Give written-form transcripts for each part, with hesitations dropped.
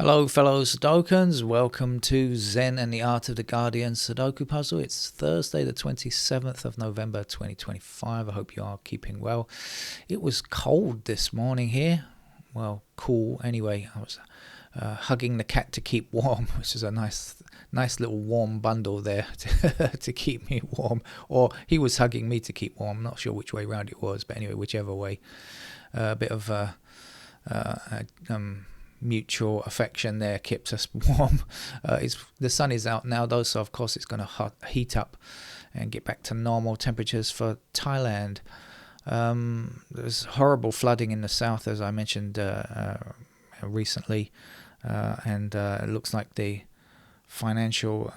Hello fellow Sudokans, welcome to Zen and the Art of the Guardian Sudoku Puzzle. It's Thursday the 27th of November 2025. I hope you are keeping well. It was cold this morning here. Well, cool anyway. I was hugging the cat to keep warm, which is a nice little warm bundle there to keep me warm. Or he was hugging me to keep warm. I'm not sure which way round it was, but anyway, whichever way. A bit of mutual affection there keeps us warm. The sun is out now though, so of course it's going to heat up and get back to normal temperatures for Thailand. There's horrible flooding in the south, as I mentioned recently, and it looks like the financial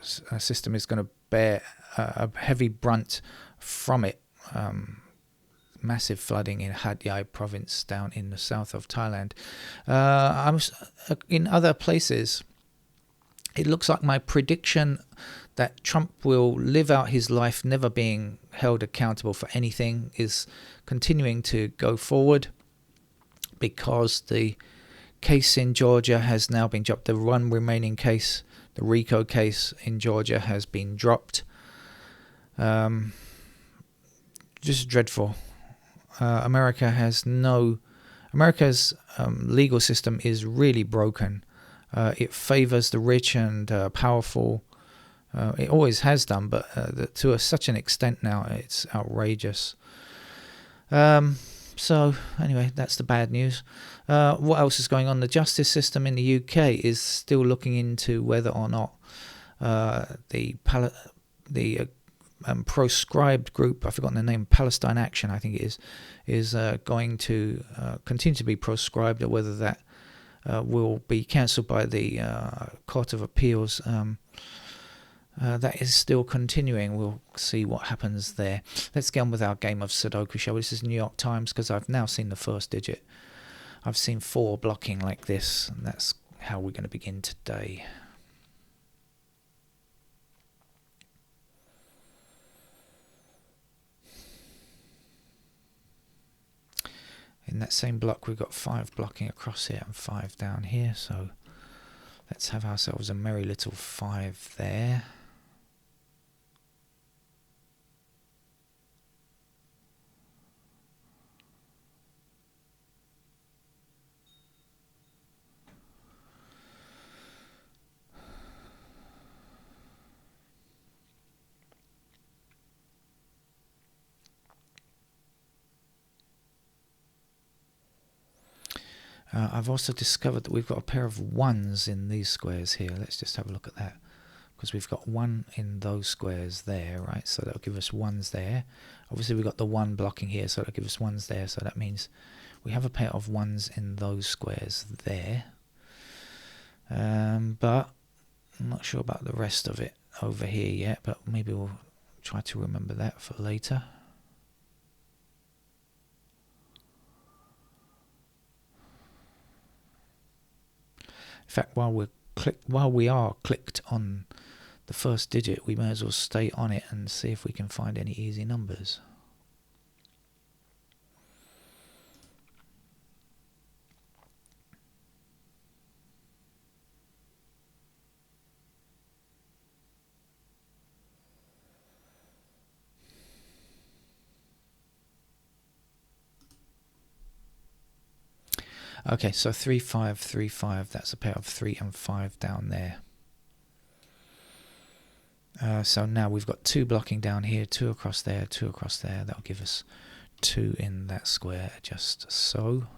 system is going to bear a heavy brunt from it. Massive flooding in Hat Yai province down in the south of Thailand. In other places, it looks like my prediction that Trump will live out his life never being held accountable for anything is continuing to go forward, because the case in Georgia has now been dropped. The one remaining case, the RICO case in Georgia, has been dropped. Just dreadful. America's legal system is really broken. It favors the rich and powerful. It always has done, but to such an extent now, it's outrageous. So anyway, that's the bad news. What else is going on? The justice system in the UK is still looking into whether or not the proscribed group, I've forgotten the name, Palestine Action, I think it is going to continue to be proscribed, or whether that will be cancelled by the Court of Appeals. That is still continuing. We'll see what happens there. Let's get on with our game of Sudoku, shall we? This is New York Times, because I've now seen the first digit. I've seen 4 blocking like this, and that's how we're going to begin today. In that same block, we've got 5 blocking across here and 5 down here. So let's have ourselves a merry little 5 there. I've also discovered that we've got a pair of 1s in these squares here. Let's just have a look at that, because we've got 1 in those squares there, right? So that'll give us 1s there. Obviously we've got the 1 blocking here, so that'll give us 1s there. So that means we have a pair of 1s in those squares there. But I'm not sure about the rest of it over here yet, but maybe we'll try to remember that for later. In fact, while we are clicked on the first digit, we may as well stay on it and see if we can find any easy numbers. Okay, so 3, 5, 3, 5, that's a pair of 3 and 5 down there. So now we've got 2 blocking down here, 2 across there, 2 across there. That'll give us 2 in that square, just so.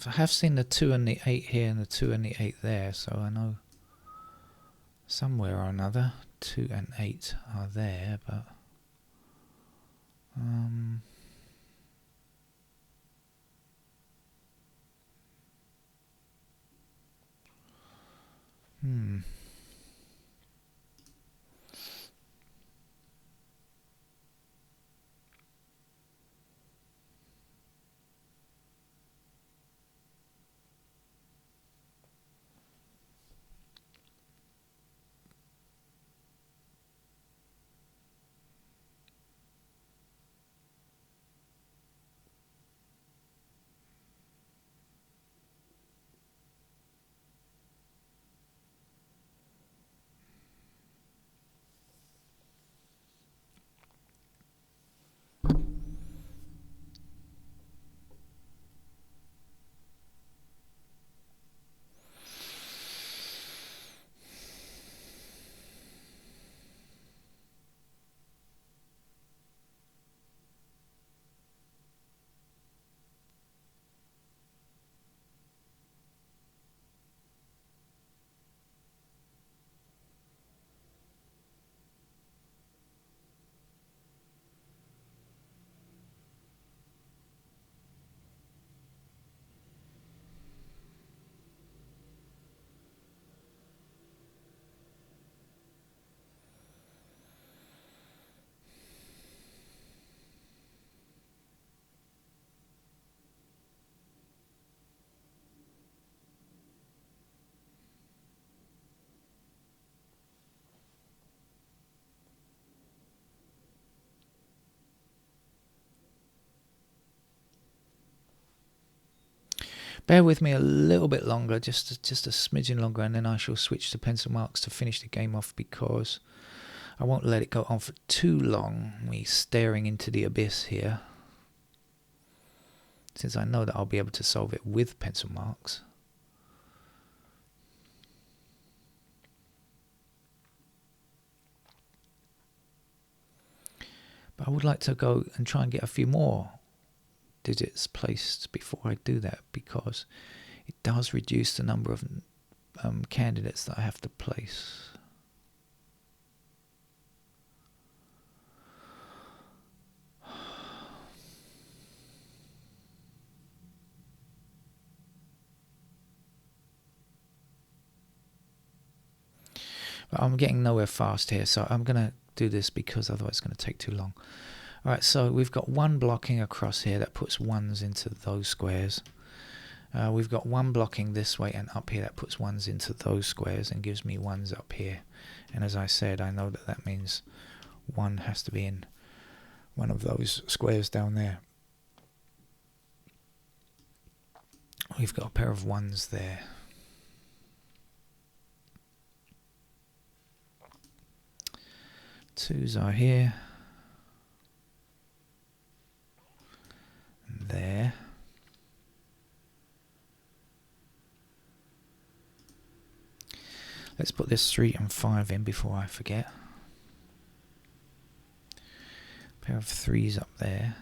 I have seen the 2 and the 8 here and the 2 and the 8 there, so I know somewhere or another 2 and 8 are there, but bear with me a little bit longer, just a smidgen longer, and then I shall switch to pencil marks to finish the game off, because I won't let it go on for too long, me staring into the abyss here, since I know that I'll be able to solve it with pencil marks. But I would like to go and try and get a few more digits placed before I do that, because it does reduce the number of candidates that I have to place. But I'm getting nowhere fast here, so I'm going to do this because otherwise it's going to take too long. Alright, so we've got one blocking across here that puts ones into those squares. We've got one blocking this way and up here that puts ones into those squares and gives me ones up here. And as I said, I know that that means one has to be in one of those squares down there. We've got a pair of ones there. Twos are here. And there. Let's put this 3 and 5 in before I forget. Pair of 3s up there.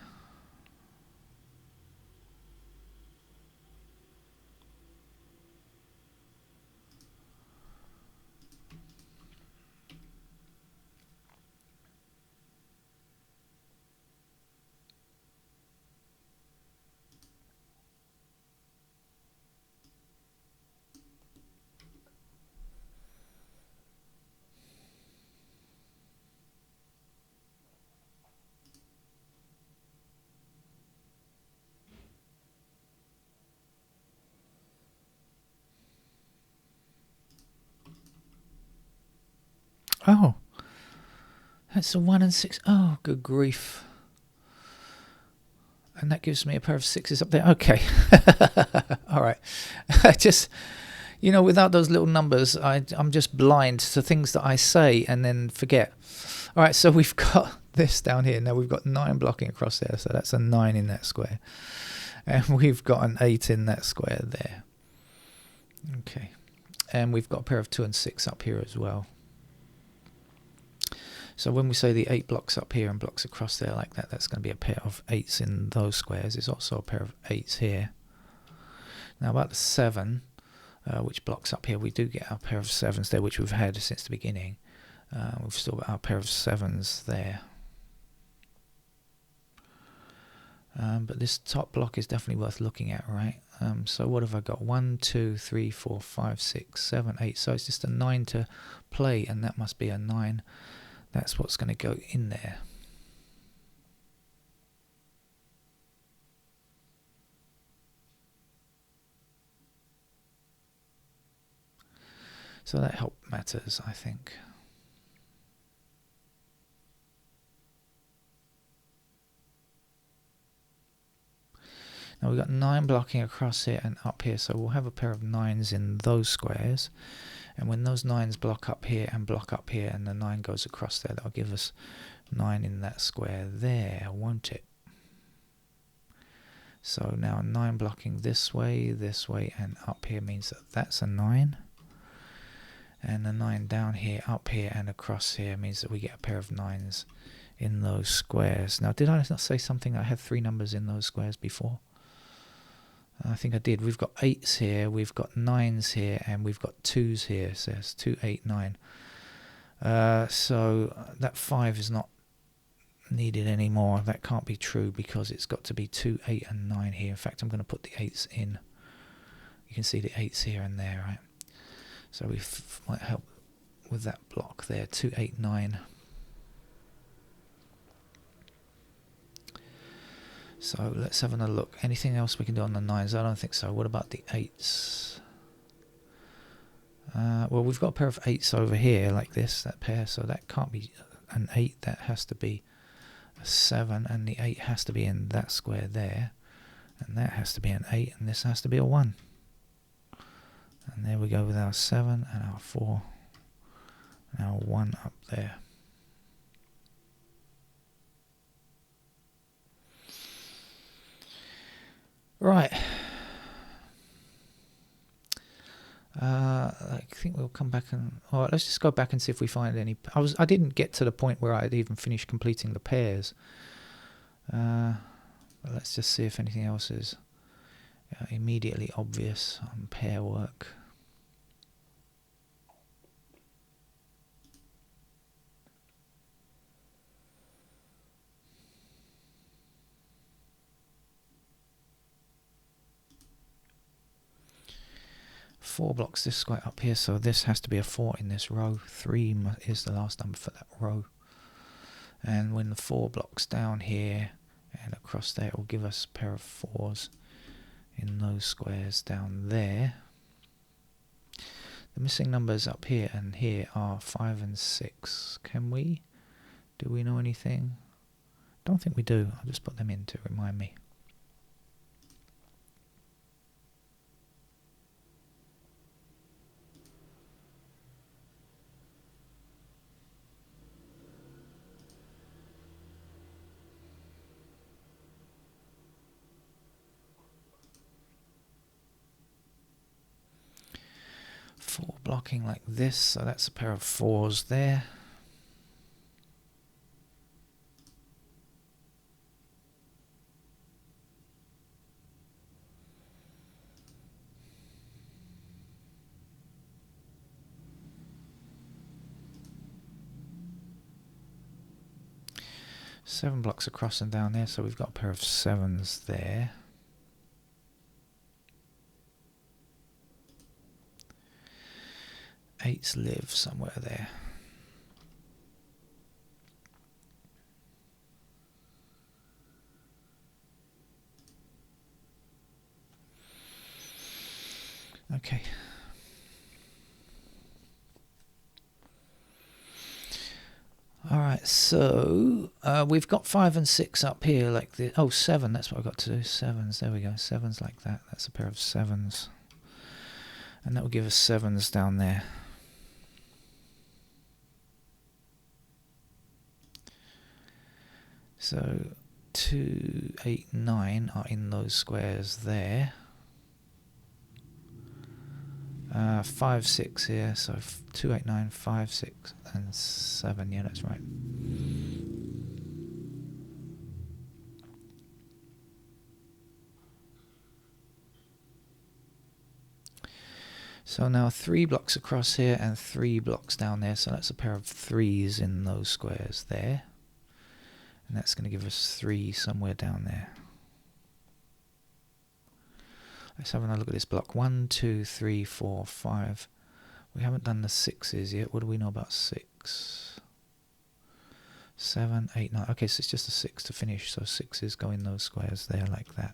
Oh, that's a 1 and 6. Oh, good grief. And that gives me a pair of 6s up there. Okay. All right. Just, you know, without those little numbers, I'm just blind to things that I say and then forget. All right, so we've got this down here. Now we've got 9 blocking across there, so that's a 9 in that square. And we've got an 8 in that square there. Okay. And we've got a pair of 2 and 6 up here as well. So when we say the 8 blocks up here and blocks across there like that, that's going to be a pair of 8s in those squares. There's also a pair of 8s here. Now about the 7, which blocks up here, we do get our pair of 7s there, which we've had since the beginning. We've still got our pair of 7s there. But this top block is definitely worth looking at, right? So what have I got? 1, 2, 3, 4, 5, 6, 7, 8. So it's just a 9 to play, and that must be a 9. That's what's going to go in there. So that help matters, I think. Now we've got 9 blocking across here and up here, so we'll have a pair of 9s in those squares. And when those 9s block up here and the 9 goes across there, that'll give us 9 in that square there, won't it? So now 9 blocking this way, and up here means that that's a 9. And the 9 down here, up here, and across here means that we get a pair of 9s in those squares. Now, did I not say something? I had 3 numbers in those squares before. I think I did. We've got 8s here, we've got 9s here, and we've got 2s here. So it's 2, 8, 9. So that 5 is not needed anymore. That can't be true because it's got to be 2, 8, and 9 here. In fact, I'm going to put the 8s in. You can see the 8s here and there, right? So we might help with that block there. 2, 8, 9. So let's have a look. Anything else we can do on the 9s? I don't think so. What about the 8s? Well, we've got a pair of 8s over here like this, that pair. So that can't be an 8. That has to be a 7. And the 8 has to be in that square there. And that has to be an 8. And this has to be a 1. And there we go with our 7 and our 4 and our 1 up there. Right. I think we'll come back and... Alright, let's just go back and see if we find any... I didn't get to the point where I'd even finished completing the pairs. But let's just see if anything else is immediately obvious on pair work. Four blocks this square up here, so this has to be a 4 in this row. 3 is the last number for that row. And when the 4 blocks down here and across there, it will give us a pair of 4s in those squares down there. The missing numbers up here and here are 5 and 6. Do we know anything? Don't think we do. I'll just put them in to remind me. Blocking like this, so that's a pair of 4s there. Seven blocks across and down there, so we've got a pair of 7s there. Eights live somewhere there. Okay. Alright, so we've got 5 and 6 up here like the 7, that's what I've got to do. 7s, there we go. 7s like that. That's a pair of 7s. And that will give us 7s down there. So 2, 8, 9 are in those squares there. 5, 6 here, so 2, 8, 9, 5, 6, and 7. Yeah, that's right. So now 3 blocks across here and 3 blocks down there, so that's a pair of 3s in those squares there. And that's going to give us 3 somewhere down there. Let's have another look at this block. 1, 2, 3, 4, 5. We haven't done the 6s yet. What do we know about 6? 7, 8, 9. Okay, so it's just a 6 to finish. So 6s go in those squares there like that.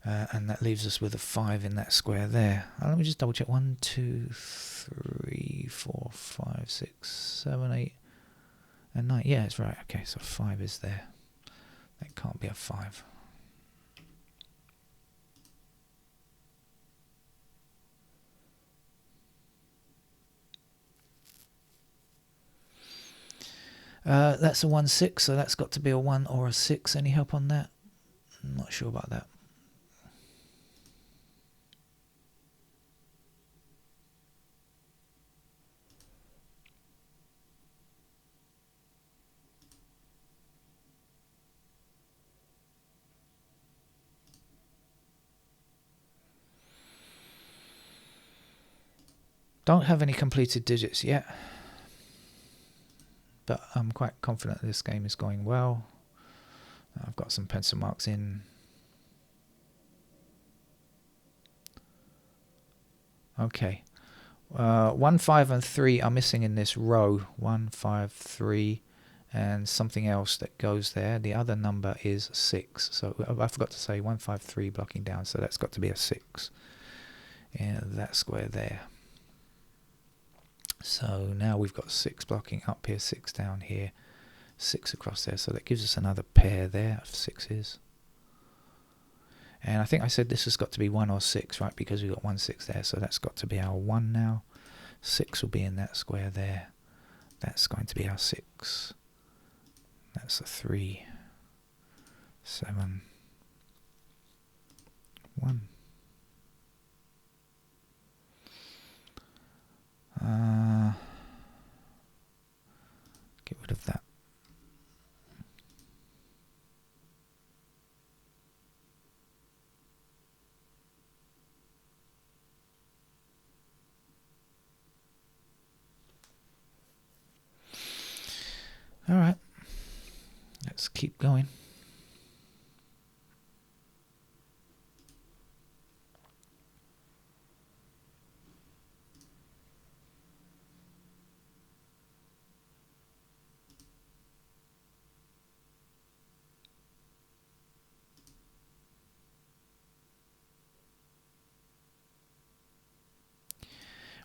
And that leaves us with a 5 in that square there. Let me just double check. 1, 2, 3, 4, 5, 6, 7, 8, and 9. Yeah, it's right. Okay, so 5 is there. That can't be a 5. That's a 1, 6, so that's got to be a 1 or a 6. Any help on that? I'm not sure about that. Don't have any completed digits yet, but I'm quite confident this game is going well. I've got some pencil marks in. Okay. 1, 5 and 3 are missing in this row. 1, 5, 3 and something else that goes there. The other number is 6. So I forgot to say 1, 5, 3 blocking down, so that's got to be a 6 in that square there. So now we've got 6 blocking up here, 6 down here, 6 across there. So that gives us another pair there of 6s. And I think I said this has got to be 1 or 6, right? Because we've got 1, 6 there. So that's got to be our 1 now. 6 will be in that square there. That's going to be our 6. That's a 3, 7, 1. Get rid of that. All right, let's keep going.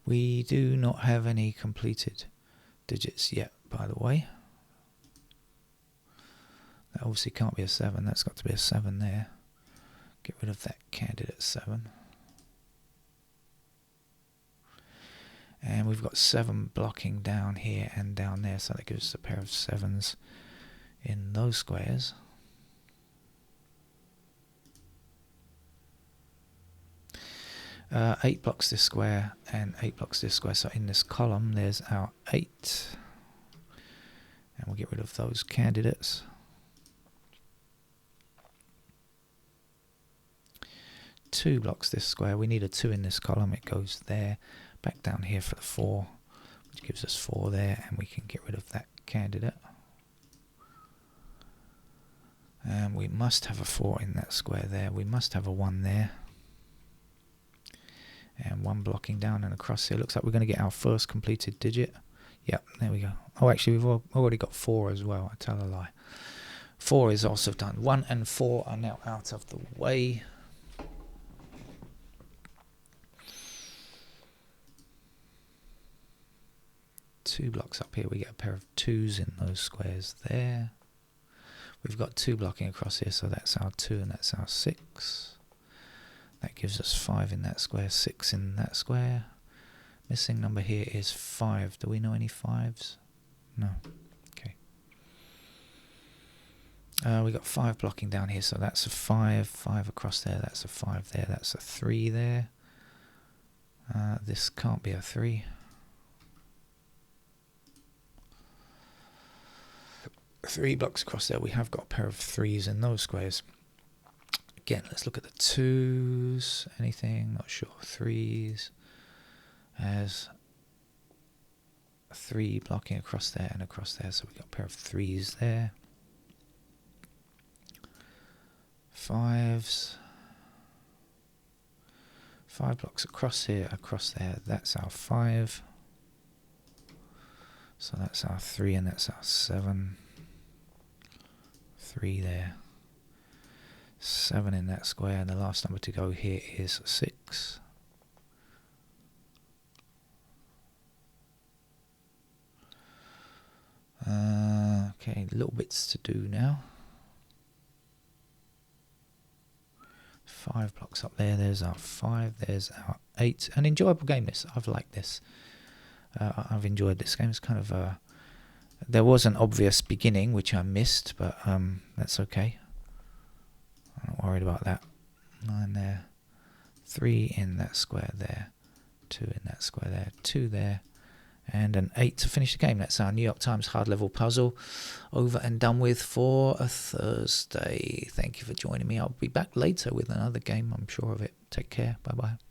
We do not have any completed digits yet, by the way. That obviously can't be a 7. That's got to be a 7 there. Get rid of that candidate 7. And we've got 7 blocking down here and down there, so that gives us a pair of 7s in those squares. Uh, 8 blocks this square and 8 blocks this square. So in this column, there's our 8. And we'll get rid of those candidates. 2 blocks this square. We need a 2 in this column. It goes there. Back down here for the 4, which gives us 4 there. And we can get rid of that candidate. And we must have a 4 in that square there. We must have a 1 there. And 1 blocking down and across here. Looks like we're going to get our first completed digit. Yep, there we go. Oh, actually, we've already got 4 as well. I tell a lie. 4 is also done. 1 and 4 are now out of the way. Two blocks up here, we get a pair of 2s in those squares there. We've got 2 blocking across here, so that's our 2 and that's our 6. That gives us 5 in that square, 6 in that square. Missing number here is 5. Do we know any 5s? No. Okay. We got 5 blocking down here, so that's a 5. 5 across there, that's a 5 there, that's a 3 there. This can't be a 3. 3 blocks across there, we have got a pair of 3s in those squares. again, let's look at the 2s. Anything? Not sure. 3s. As 3 blocking across there and across there, so we've got a pair of 3s there. 5s. 5 blocks across here, across there. That's our 5. So that's our 3 and that's our 7. 3 there. 7 in that square, and the last number to go here is 6. Okay, little bits to do now. 5 blocks up there. There's our 5. There's our 8. An enjoyable game. This, I've liked this. I've enjoyed this game. It's kind of there was an obvious beginning which I missed, but that's okay. I'm not worried about that. 9 there. 3 in that square there. 2 in that square there. 2 there. And an 8 to finish the game. That's our New York Times hard level puzzle over and done with for a Thursday. Thank you for joining me. I'll be back later with another game, I'm sure of it. Take care. Bye bye.